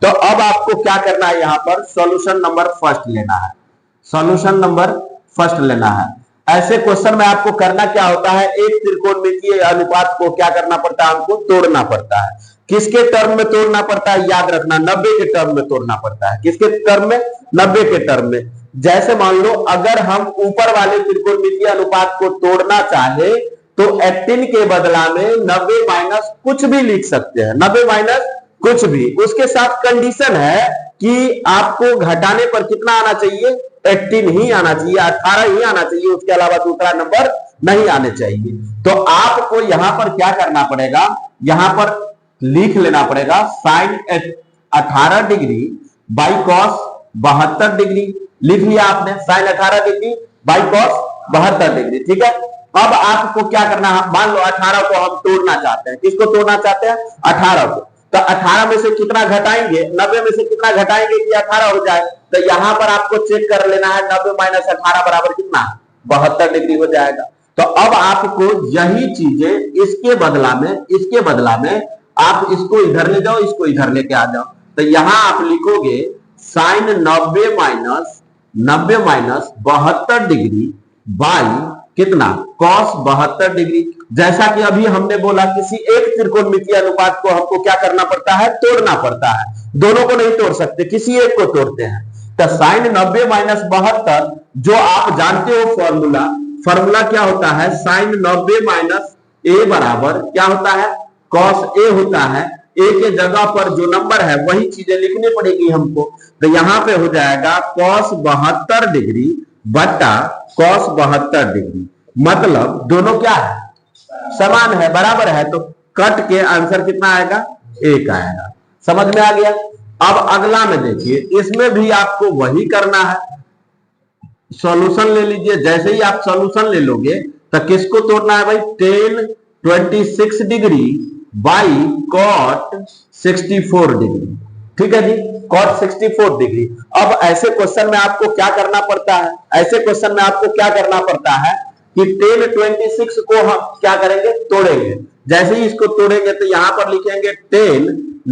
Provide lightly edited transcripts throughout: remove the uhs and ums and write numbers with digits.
तो अब आपको क्या करना है, यहां पर सॉल्यूशन नंबर फर्स्ट लेना है, सॉल्यूशन नंबर फर्स्ट लेना है। ऐसे क्वेश्चन में आपको करना क्या होता है, एक त्रिकोणमितीय अनुपात को क्या करना पड़ता है, हमको तोड़ना पड़ता है। किसके टर्म में तोड़ना पड़ता है, याद रखना 90 के टर्म में तोड़ना पड़ता है। किसके टर्म में, 90 के टर्म में। जैसे मान लो अगर हम ऊपर वाले त्रिकोणमितीय अनुपात को तोड़ना चाहे तो 18 के बदला में 90 माइनस कुछ भी लिख सकते हैं, 90 माइनस कुछ भी। उसके साथ कंडीशन है कि आपको घटाने पर कितना आना चाहिए, 18 ही आना चाहिए, 18 ही आना चाहिए, उसके अलावा दूसरा नंबर नहीं आने चाहिए। तो आपको यहां पर क्या करना पड़ेगा, यहां पर लिख लेना पड़ेगा sine 18 degree by cos 72 degree. लिख लिया आपने, sine 18 degree by cos 72 degree, ठीक है। अब आपको क्या करना है, मान लो 18 को हम तोड़ना चाहते हैं। किसको तोड़ना चाहते हैं, 18 को। तो 18 में से कितना घटाएंगे, 90 में से कितना घटाएंगे कि 18 हो जाए। तो यहां पर आपको चेक कर लेना है 90 माइनस 18 बराबर कितना, 72 डिग्री हो जाएगा। तो अब आपको यही चीजें इसके बदला में आप इसको इधर ले जाओ, इसको इधर लेके आ जाओ। तो यहां आप लिखोगे साइन 90 माइनस 72 डिग्री बाई कितना, कॉस 72 डिग्री। जैसा कि अभी हमने बोला किसी एक त्रिकोणमितीय अनुपात को हमको क्या करना पड़ता है, तोड़ना पड़ता है। दोनों को नहीं तोड़ सकते, किसी एक को तोड़ते हैं। तो साइन 90 माइनस 72 जो आप जानते हो फॉर्मूला क्या होता है, साइन 90 माइनस ए बराबर क्या होता है, कॉस ए होता है। ए के जगह पर जो नंबर है वही चीजें लिखनी पड़ेगी हमको। तो यहां पे हो जाएगा कॉस 72 डिग्री बटा कॉस 72 डिग्री, मतलब दोनों क्या है, समान है, बराबर है। तो कट के आंसर कितना आएगा, 1 आएगा। समझ में आ गया। अब अगला में देखिए, इसमें भी आपको वही करना है, सॉल्यूशन ले लीजिए। जैसे ही आप सॉल्यूशन ले लोगे तो किसको तोड़ना है भाई, tan 26 degree by cot 64 degree, ठीक है जी, कॉट 64 डिग्री। अब ऐसे क्वेश्चन में आपको क्या करना पड़ता है, ऐसे क्वेश्चन में आपको क्या करना पड़ता है कि टेन 26 को हम क्या करेंगे, तोड़ेंगे। जैसे ही इसको तोड़ेंगे तो यहां पर लिखेंगे टेन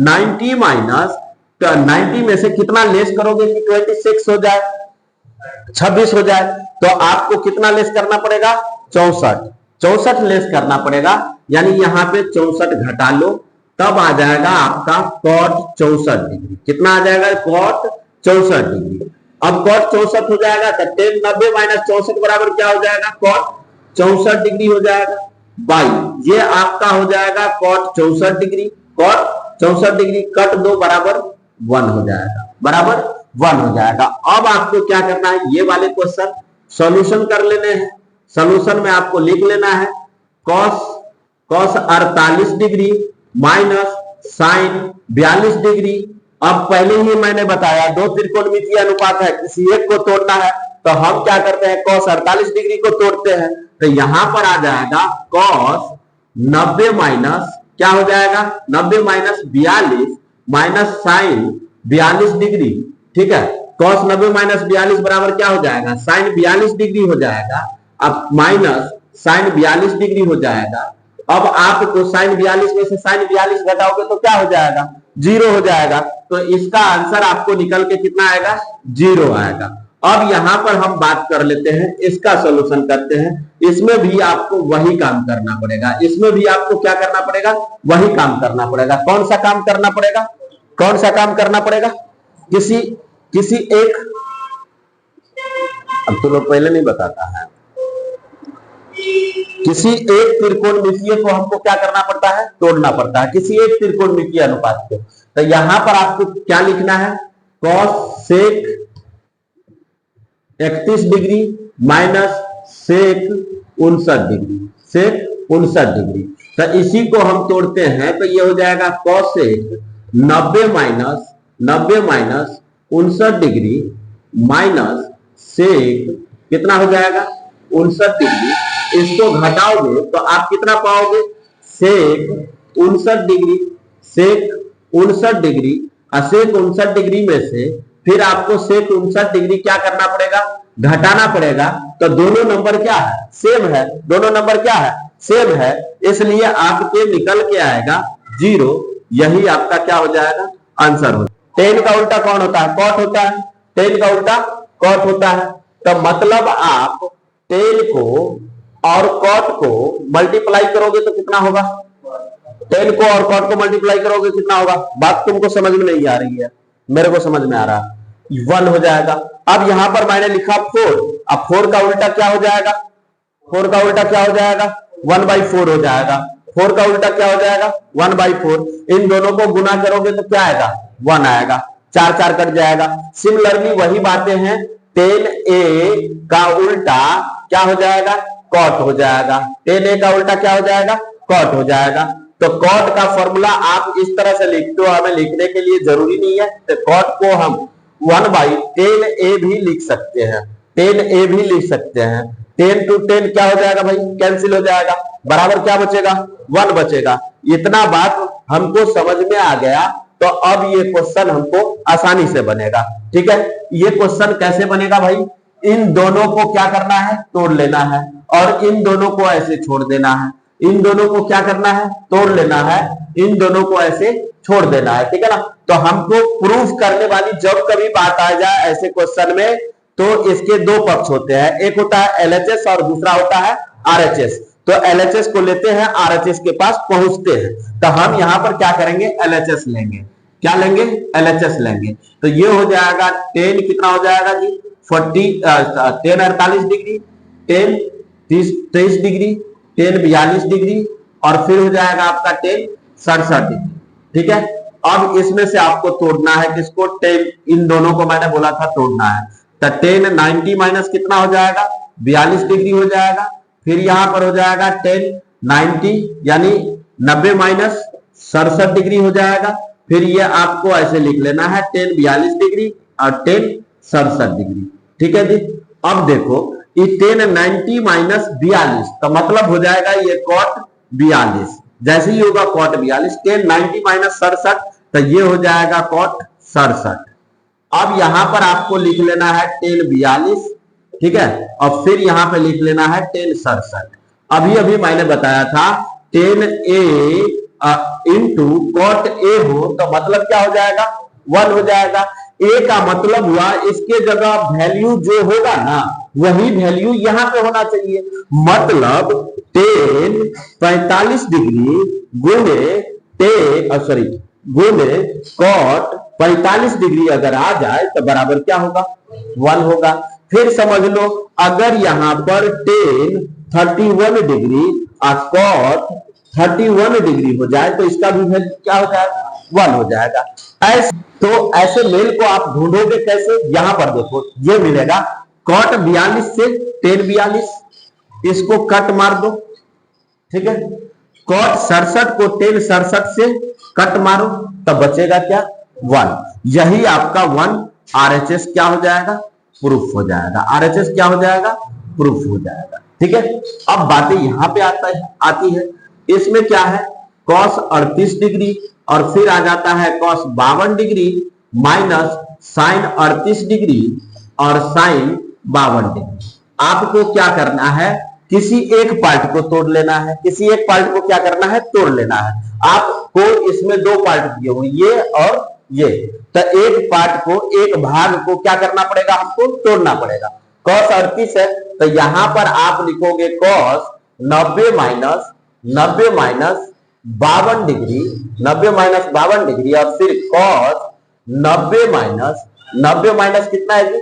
90 माइनस 90 में से कितना लेस करोगे कि 26 हो जाए, 26 हो जाए। तो आपको कितना लेस करना पड़ेगा, 64 लेस करना पड़ेगा। यानी यहां पे 64 घटा लो, तब आ जाएगा आपका कॉट 64 डिग्री। कितना आ जाएगा, कॉट 64 डिग्री। अब कॉट 64 हो जाएगा तो टेन 90 माइनस 64 बराबर क्या हो जाएगा, कॉट 64 डिग्री हो जाएगा बाई ये आपका हो जाएगा कॉट 64 डिग्री। कॉट 64 डिग्री कट दो बराबर 1 हो जाएगा, बराबर 1 हो जाएगा। अब आपको क्या करना है, ये वाले क्वेश्चन सॉल्यूशन कर लेने हैं। सॉल्यूशन में आपको लिख लेना है cos 48 degree minus sine 42 degree. अब पहले ही मैंने बताया दो त्रिकोणमितीय अनुपात है, किसी एक को तोड़ना है तो हम क्या करते हैं, कॉस 48 डिग्री को तोड़ते हैं। तो यहां पर आ जाएगा कॉस 90 माइनस क्या हो जाएगा, 90 माइनस 42 माइनस साइन 42 डिग्री, ठीक है। कॉस 90 माइनस 42 बराबर क्या हो जाएगा, साइन 42 डिग्री हो जाएगा। अब माइनस साइन 42 डिग्री हो जाएगा। अब आपको साइन 42 में से साइन 42 घटाओगे तो क्या हो जाएगा, 0 हो जाएगा। तो इसका आंसर आपको निकल के कितना आएगा, 0 आएगा। अब यहां पर हम बात कर लेते हैं, इसका सॉल्यूशन करते हैं। इसमें भी आपको वही काम करना पड़ेगा, इसमें भी आपको क्या करना पड़ेगा, वही काम करना पड़ेगा। कौन सा काम करना पड़ेगा, कौन सा काम करना पड़ेगा, किसी एक, अब तो लोग पहले नहीं बताता है, किसी एक त्रिकोणमितीय को हमको क्या करना पड़ता है, तोड़ना पड़ता है, किसी एक त्रिकोणमितीय अनुपात को। तो यहां पर आपको क्या लिखना है, cos sec 31 degree minus sec 59 degree, sec 59 degree. तो इसी को हम तोड़ते हैं तो ये हो जाएगा कॉस सेक 90 माइनस 59 डिग्री माइनस सेक कितना हो जाएगा, 59 डिग्री। इसको घटाओगे तो आप कितना पाओगे, सेक 59 degree, sec 59 degree. Sec 59 degree में से फिर आपको सेक 59 डिग्री क्या करना पड़ेगा, घटाना पड़ेगा। तो दोनों नंबर क्या है, सेम है, दोनों नंबर क्या है, सेम है, इसलिए आपके निकल के आएगा 0। यही आपका क्या हो जाएगा, आंसर हो जाएगा। टेन का उल्टा कौन होता है? कॉट होता है। टेन का उल्टा कॉट होता है। तो मतलब आप टेन को और कॉट को मल्टीप्लाई करोगे तो कितना होगा? टेन को और कॉट को मल्टीप्लाई करोगे कितना होगा? बात तुमको समझ में नहीं आ रही है, मेरे को समझ में आ रहा है। 1 हो जाएगा। अब यहां पर मैंने लिखा 4, अब 4 का उल्टा क्या हो जाएगा? 4 का उल्टा क्या हो जाएगा? 1/4 हो जाएगा। 4 का उल्टा क्या हो जाएगा? 1/4। इन दोनों को गुना करोगे तो क्या आएगा? 1 आएगा। 4 4 कट जाएगा। सिमिलरली वही बातें हैं, 10a का उल्टा क्या हो जाएगा? कॉट हो जाएगा। 10a का उल्टा क्या हो जाएगा? कॉट हो जाएगा। तो कॉट का फॉर्मूला आप इस तरह से लिखते हो, हमें लिखने के लिए जरूरी नहीं है। तो कॉट को हम 1/10a भी लिख सकते हैं, 10a भी लिख सकते हैं। 10 to 10 क्या हो जाएगा भाई? कैंसिल हो जाएगा। बराबर क्या बचेगा? 1 बचेगा। इतना बात हमको समझ में आ गया। तो अब ये क्वेश्चन हमको आसानी से बनेगा। ठीक है, ये क्वेश्चन कैसे बनेगा भाई? इन दोनों को क्या करना है? तोड़ लेना है, और इन दोनों को ऐसे छोड़ देना है। इन दोनों को क्या करना है? तोड़ लेना है। इन दोनों को ऐसे छोड़ देना है। ठीक है ना? तो हमको प्रूफ करने वाली जब कभी बात आ जाए ऐसे क्वेश्चन में, तो इसके दो पक्ष होते हैं, एक होता है LHS और दूसरा होता है RHS। तो LHS को लेते हैं, RHS के पास पहुंचते हैं। तो हम यहां पर क्या करेंगे? LHS लेंगे। क्या लेंगे? LHS लेंगे। तो ये हो जाएगा 10 कितना हो जाएगा जी? 10 48 डिग्री, 10 23 डिग्री, 10 42 डिग्री, और फिर हो जाएगा आपका 10 67 डिग्री। ठीक है, अब इसमें से आपको तोड़ना है किसको? 10, इन दोनों को मैंने बोला था तोड़ना है। तो 10 90 माइनस कितना हो जाएगा? 42 डिग्री हो जाएगा। फिर यहां पर हो जाएगा 10 90 यानी 90 माइनस 67 डिग्री हो जाएगा। फिर ये आपको ऐसे लिख लेना है 10 42 डिग्री और 10 67 डिग्री। ठीक है जी। अब देखो ये 10 90 माइनस 42, तो मतलब हो जाएगा ये कॉट 42। जैसे ही होगा कॉट 42, 10 90 माइनस 67, तो ये हो जाएगा कॉट 67। अब यहां पर आपको लिख लेना है 10 42, ठीक है, और फिर यहां पे लिख लेना है 10 67। अभी अभी मैंने बताया था 10a इंटू कॉट a हो तो मतलब क्या हो जाएगा? 1 हो जाएगा। a का मतलब हुआ इसके जगह वैल्यू जो होगा ना वही वैल्यू यहां पे होना चाहिए। मतलब 10 45 डिग्री गुणे कॉट 45 डिग्री अगर आ जाए तो बराबर क्या होगा? 1 होगा। फिर समझ लो अगर यहां पर 10 31 डिग्री और कॉट 31 डिग्री हो जाए तो इसका भी वैल्यू क्या हो जाएगा? 1 हो जाएगा। ऐसे मेल को आप ढूंढोगे कैसे? यहां पर देखो ये मिलेगा कॉट 42 से 10 42, इसको कट मार दो। ठीक है, कॉट 67 को 10 67 से कट मारो तब बचेगा क्या? 1। यही आपका 1 RHS क्या हो जाएगा? प्रूफ हो जाएगा। RHS क्या हो जाएगा? प्रूफ हो जाएगा। ठीक है, अब बातें यहां पे आती है। इसमें क्या है? cos 38 डिग्री और फिर आ जाता है cos 52 degree minus sin 38 degree और sin 52 डिग्री। आपको क्या करना है? किसी एक पार्ट को तोड़ लेना है। किसी एक पार्ट को क्या करना है? तोड़ लेना है। आपको इसमें दो पार्ट दिए हुए, ये और ये। तो एक पार्ट को, एक भाग को क्या करना पड़ेगा? हमको तोड़ना पड़ेगा। cos 38 है तो यहां पर आप लिखोगे cos 90 minus 52 degree, 90 minus 52 degree, और फिर cos 90 माइनस कितना है जी?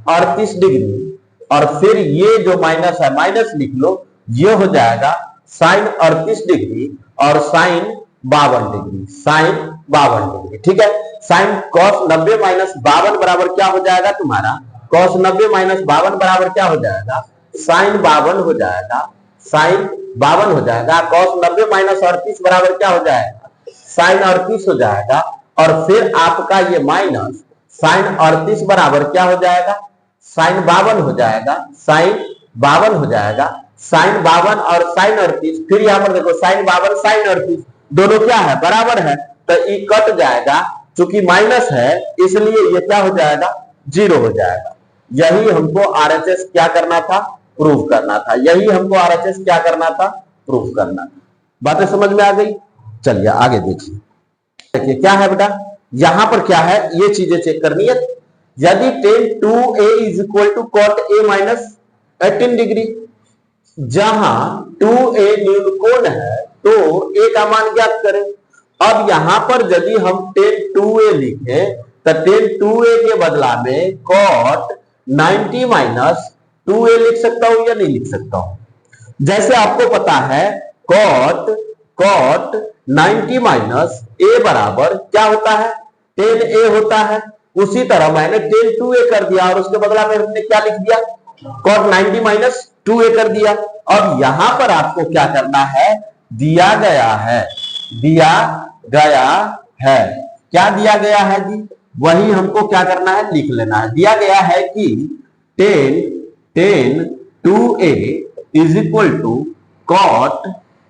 38 डिग्री, और फिर ये जो माइनस है माइनस लिख लो, ये हो जाएगा sin 38 डिग्री और sin 52 डिग्री, sin 52 डिग्री। ठीक है, sin cos 90 माइनस 52 बराबर क्या हो जाएगा तुम्हारा? cos 90 माइनस 52 बराबर क्या हो जाएगा? sin 52 हो जाएगा, sin 52 हो जाएगा। cos 90 माइनस 38 बराबर क्या हो जाएगा? sin 38 हो जाएगा। और फिर आपका ये माइनस sin 38 बराबर क्या हो जाएगा? sin 52 हो जाएगा, sin 52 हो जाएगा। sin 52 और sin 38, फिर यहां पर देखो sin 52 sin 38 दोनों क्या है? बराबर है। तो ये कट जाएगा, चूंकि माइनस है इसलिए ये क्या हो जाएगा? 0 हो जाएगा। यही हमको RHS क्या करना था? प्रूव करना था। यही हमको RHS क्या करना था? प्रूव करना था। बातें समझ में आ गई? चलिए आगे देखिए। देखिए क्या है बेटा, यहां पर क्या है ये चीजें चेक करनी है। यदि tan 2a is equal to cot a minus 18 degree, जहां 2a न्यून कोण है तो a का मान ज्ञात करें। अब यहां पर यदि हम tan 2a लिखे तो tan 2a के बदला में cot 90 माइनस 2a लिख सकता हूं या नहीं लिख सकता हूं? जैसे आपको पता है cot 90 माइनस a बराबर क्या होता है, tan a होता है। उसी तरह मैंने tan 2a कर दिया और उसके बदला में हमने क्या लिख दिया, cot 90 माइनस 2a कर दिया। अब यहां पर आपको क्या करना है, दिया गया है क्या दिया गया है जी, वही हमको क्या करना है, लिख लेना है। दिया गया है कि tan 2a is equal to cot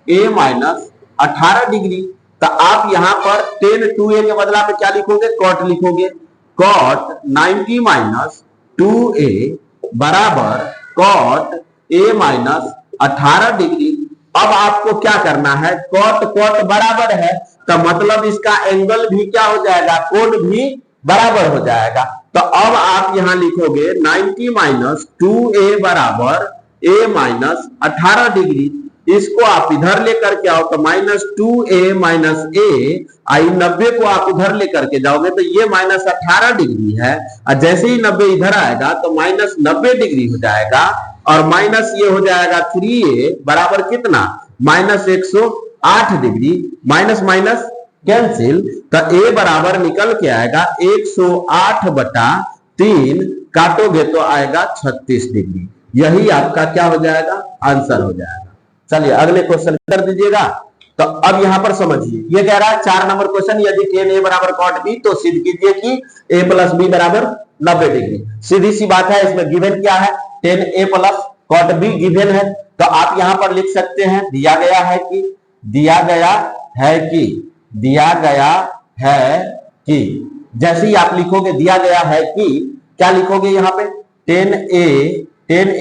a minus 18 degree. तो आप यहां पर tan 2a के बदला में क्या लिखोगे, cot लिखोगे। cot 90 माइनस 2a बराबर cot a माइनस 18 डिग्री। अब आपको क्या करना है, cot बराबर है तो मतलब इसका एंगल भी क्या हो जाएगा, कोण भी बराबर हो जाएगा। तो अब आप यहां लिखोगे 90 माइनस 2a बराबर a माइनस 18 डिग्री। इसको आप इधर लेकर के आओ तो माइनस 2a माइनस a, आई 90 को आप उधर लेकर के जाओगे तो ये माइनस 18 डिग्री है, और जैसे ही 90 इधर आएगा तो माइनस 90 डिग्री हो जाएगा, और माइनस ये हो जाएगा 3a बराबर कितना, minus 108 degree. Minus minus cancel, तो a बराबर निकल के आएगा 108/3, काटोगे तो आएगा 36 डिग्री। यही आपका क्या हो जाएगा, आंसर हो जाएगा। चलिए अगले क्वेश्चन कर दीजिएगा। तो अब यहां पर समझिए, ये कह रहा है 4 नंबर क्वेश्चन, यदि tan a बराबर cot b तो सिद्ध कीजिए कि a प्लस b बराबर 90 डिग्री। सीधी सी बात है, इसमें गिवन क्या है, tan a plus cot b given है। तो आप यहां पर लिख सकते हैं दिया गया है कि जैसे ही आप लिखोगे दिया गया है कि, क्या लिखोगे यहां पे, tan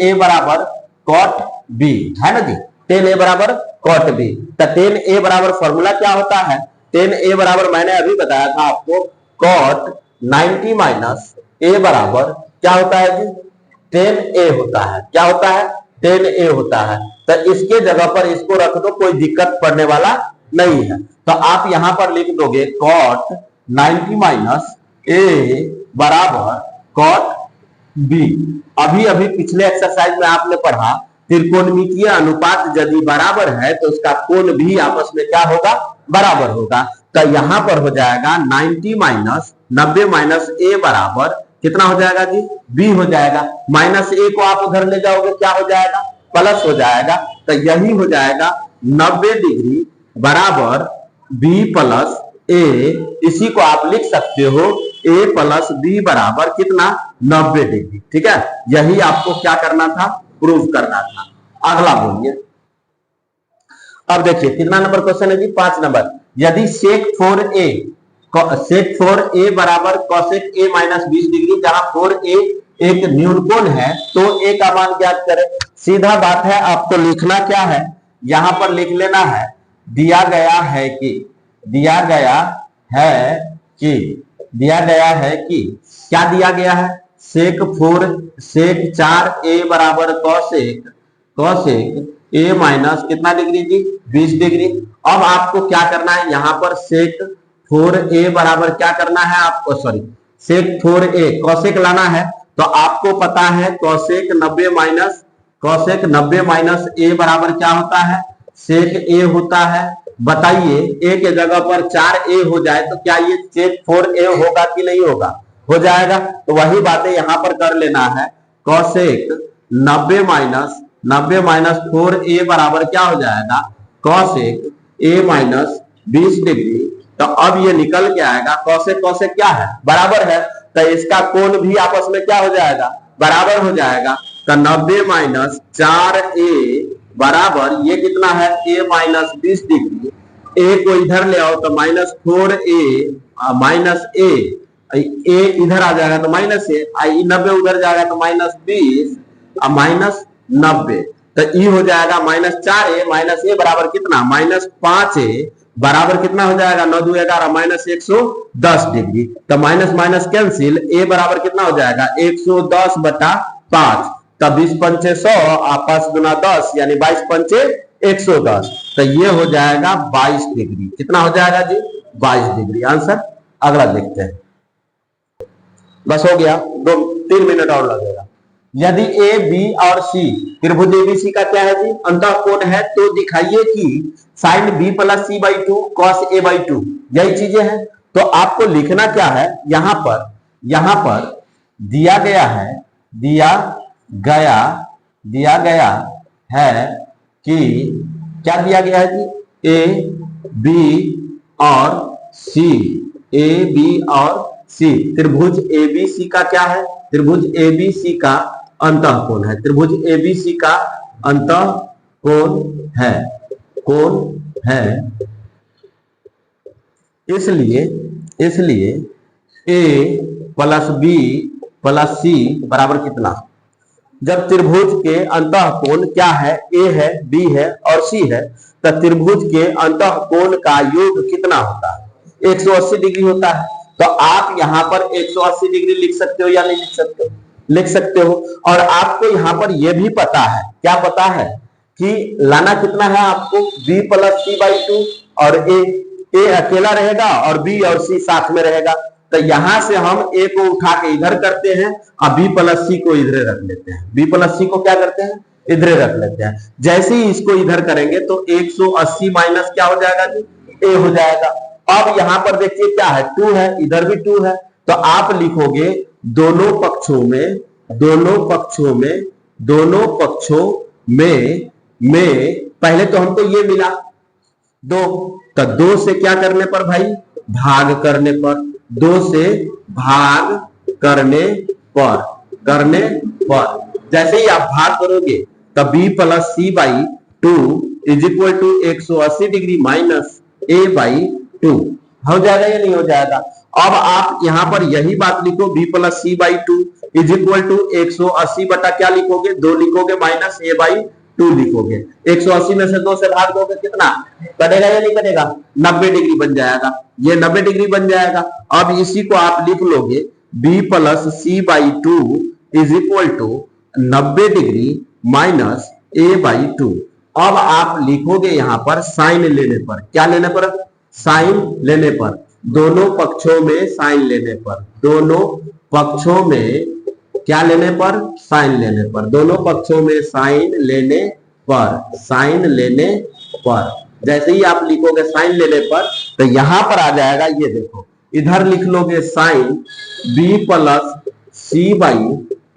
a बराबर cot b है ना जी, tan a बराबर cot b। तो tan a बराबर फॉर्मूला क्या होता है, tan a बराबर मैंने अभी बताया था आपको, cot 90 माइनस a बराबर क्या होता है जी, tan a होता है। क्या होता है, tan a होता है। तो इसके जगह पर इसको रख दो, कोई दिक्कत पड़ने वाला नहीं है। तो आप यहां पर लिख दोगे cot 90 माइनस a बराबर cot b। अभी पिछले एक्सरसाइज में आपने पढ़ा त्रिकोणमितीय अनुपात यदि बराबर है तो उसका कोण भी आपस में क्या होगा, बराबर होगा। तो यहां पर हो जाएगा 90 माइनस 90 माइनस a बराबर कितना हो जाएगा जी, b हो जाएगा। माइनस a को आप उधर ले जाओगे क्या हो जाएगा, प्लस हो जाएगा। तो यही हो जाएगा 90 डिग्री बराबर b प्लस a। इसी को आप लिख सकते हो a प्लस b बराबर कितना, 90 डिग्री। ठीक है, यही आपको क्या करना था, प्रूव करना था। अगला बोलिए। अब देखिए कितना नंबर क्वेश्चन है जी, 5 नंबर। यदि sec 4a बराबर cosec a माइनस 20 डिग्री, जहां 4a एक न्यून कोण है तो a का मान ज्ञात करें। सीधा बात है, आपको लिखना क्या है, यहां पर लिख लेना है दिया गया है कि क्या दिया गया है, sec 4a बराबर cosec a माइनस कितना डिग्री जी, 20 डिग्री। अब आपको क्या करना है, यहां पर sec 4a बराबर क्या करना है आपको, सॉरी sec 4a cosec लाना है। तो आपको पता है cosec 90 माइनस a बराबर क्या होता है, sec a होता है। बताइए a के जगह पर 4a हो जाए तो क्या ये sec 4a होगा कि नहीं होगा, हो जाएगा। तो वही बातें यहां पर कर लेना है, cosec 90 माइनस 4a बराबर क्या हो जाएगा, cosec a माइनस 20 डिग्री। तो अब ये निकल के आएगा, cosec क्या है, बराबर है, तो इसका कोण भी आपस में क्या हो जाएगा, बराबर हो जाएगा। तो 90 माइनस 4a बराबर ये कितना है, a माइनस 20 डिग्री। a को इधर ले आओ तो माइनस 4a माइनस a इधर आ जाएगा तो माइनस a, 90 उधर जाएगा तो माइनस 20 माइनस 90। तो ई हो जाएगा माइनस 4a माइनस a बराबर कितना, माइनस 5a बराबर कितना हो जाएगा, 9 2 11 माइनस 110 डिग्री। तो माइनस माइनस कैंसिल, ए बराबर कितना हो जाएगा 110/5। तब 20 पंचे 100 और 5 गुना 10 यानी 22 पंचे 110। तो ये हो जाएगा 22 डिग्री। कितना हो जाएगा जी, 22 डिग्री आंसर। अगला देखते हैं, बस हो गया, 2-3 मिनट और लगेगा। यदि ए बी और सी त्रिभुज एबीसी का क्या है जी, अंतःकोण है, तो दिखाइए कि sine B plus C by 2 cos A by 2, यही चीजें हैं। तो आपको लिखना क्या है, यहां पर दिया गया है कि क्या दिया गया है जी, ए बी और सी त्रिभुज एबीसी का क्या है, त्रिभुज एबीसी का अंतःकोण है, त्रिभुज एबीसी का अंतःकोण है। इसलिए ए प्लस बी प्लस सी बराबर कितना। जब त्रिभुज के अंतःकोण क्या है, ए है, बी है और सी है, तो त्रिभुज के अंतःकोण का योग कितना होता है, 180 डिग्री होता है। तो आप यहां पर 180 डिग्री लिख सकते हो या नहीं लिख सकते हो, लिख सकते हो। और आपको यहां पर यह भी पता है, क्या पता है कि लाना कितना है आपको, b प्लस सी बाई 2 और ए अकेला रहेगा और b और c साथ में रहेगा। तो यहां से हम a को उठा के इधर करते हैं और b प्लस सी को इधर रख लेते हैं, b प्लस सी को क्या करते हैं, इधर रख लेते हैं। जैसे ही इसको इधर करेंगे तो 180 माइनस क्या हो जाएगा जी, a हो जाएगा। अब यहां पर देखिए क्या है, 2 है, इधर भी 2 है। तो आप लिखोगे दोनों पक्षों में पहले तो हमको ये मिला 2, तो 2 से क्या करने पर भाई, भाग करने पर, 2 से भाग करने पर जैसे ही आप भाग करोगे तो b plus C by 2 is equal to 180 degree minus a by 2 हो जाएगा या नहीं हो जाएगा। अब आप यहां पर यही बात लिखो, b plus C by 2 is equal to 180 बटा क्या लिखोगे, 2 लिखोगे माइनस a बाई 2 लिखोगे। 180 में से 2 से भाग दोगे कितना कटेगा या नहीं कटेगा, 90 डिग्री बन जाएगा, ये 90 डिग्री बन जाएगा। अब इसी को आप लिख लोगे b plus C by 2 is equal to 90 degree minus a by 2। अब आप लिखोगे यहां पर साइन लेने पर, क्या लेने पर, साइन लेने पर, दोनों पक्षों में साइन लेने पर, दोनों पक्षों में क्या लेने पर, साइन लेने पर, दोनों पक्षों में साइन लेने पर जैसे ही आप लिखोगे साइन लेने पर तो यहां पर आ जाएगा, ये देखो इधर लिख लोगे sine b plus C by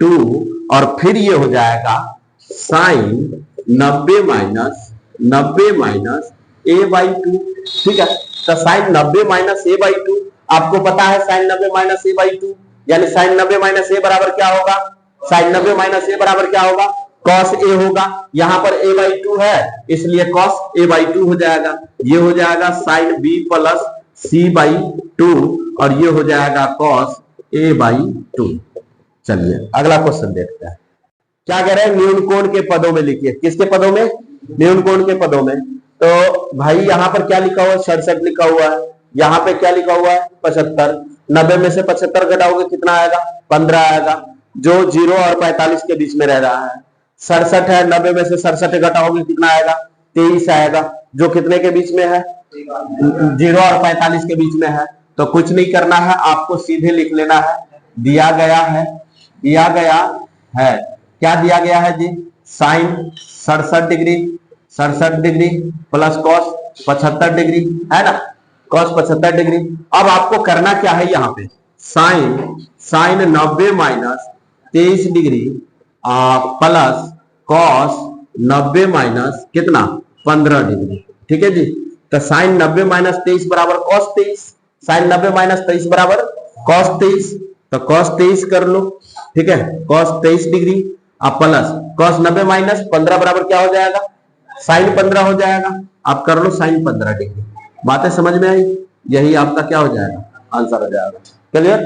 2 और फिर ये हो जाएगा साइन 90 माइनस a बाई 2। ठीक है, तो साइन 90 माइनस a बाई 2 आपको पता है, साइन 90 माइनस a बाई 2 यानी साइन 90 माइनस a बराबर क्या होगा, साइन 90 माइनस a बराबर क्या होगा, कॉस a होगा। यहां पर a बाई 2 है इसलिए कॉस a बाई 2 हो जाएगा। ये हो जाएगा sine b plus C by 2 और ये हो जाएगा कॉस a बाई 2। चलिए अगला क्वेश्चन देखते हैं, क्या कह रहे हैं, न्यून कोण के पदों में लिखिए। किसके पदों में, न्यून कोण के पदों में। तो भाई यहां पर क्या लिखा हुआ है, 67 लिखा हुआ है, यहां पे क्या लिखा हुआ है 75। 90 में से 75 घटाओगे कितना आएगा, 15 आएगा, जो 0 और 45 के बीच में रह रहा है। 67 है, 90 में से 67 घटाओगे कितना आएगा, 23 आएगा, जो कितने के बीच में है, 0 और 45 के बीच में है। तो कुछ नहीं करना है, आपको सीधे लिख लेना है, दिया गया है क्या दिया गया है जी, sine 67 degree plus cos 75 degree है ना, कॉस 75 डिग्री। अब आपको करना क्या है, यहाँ पे sine 90 minus 23 degree plus cos 90 minus कितना 15 डिग्री। ठीक है जी, तो साइन 90 माइनस 23 बराबर कॉस 23, साइन 90 माइनस 23 बराबर कॉस 23, तो कॉस 23 कर लो। ठीक है, कॉस 23 डिग्री अब प्लस कॉस 90 माइनस 15 बराबर क्या हो जाएगा, साइन 15 हो जाएगा। आप कर लो साइन 15 डिग्री। बातें समझ में आई, यही आपका क्या हो जाएगा, आंसर हो जाएगा। क्लियर।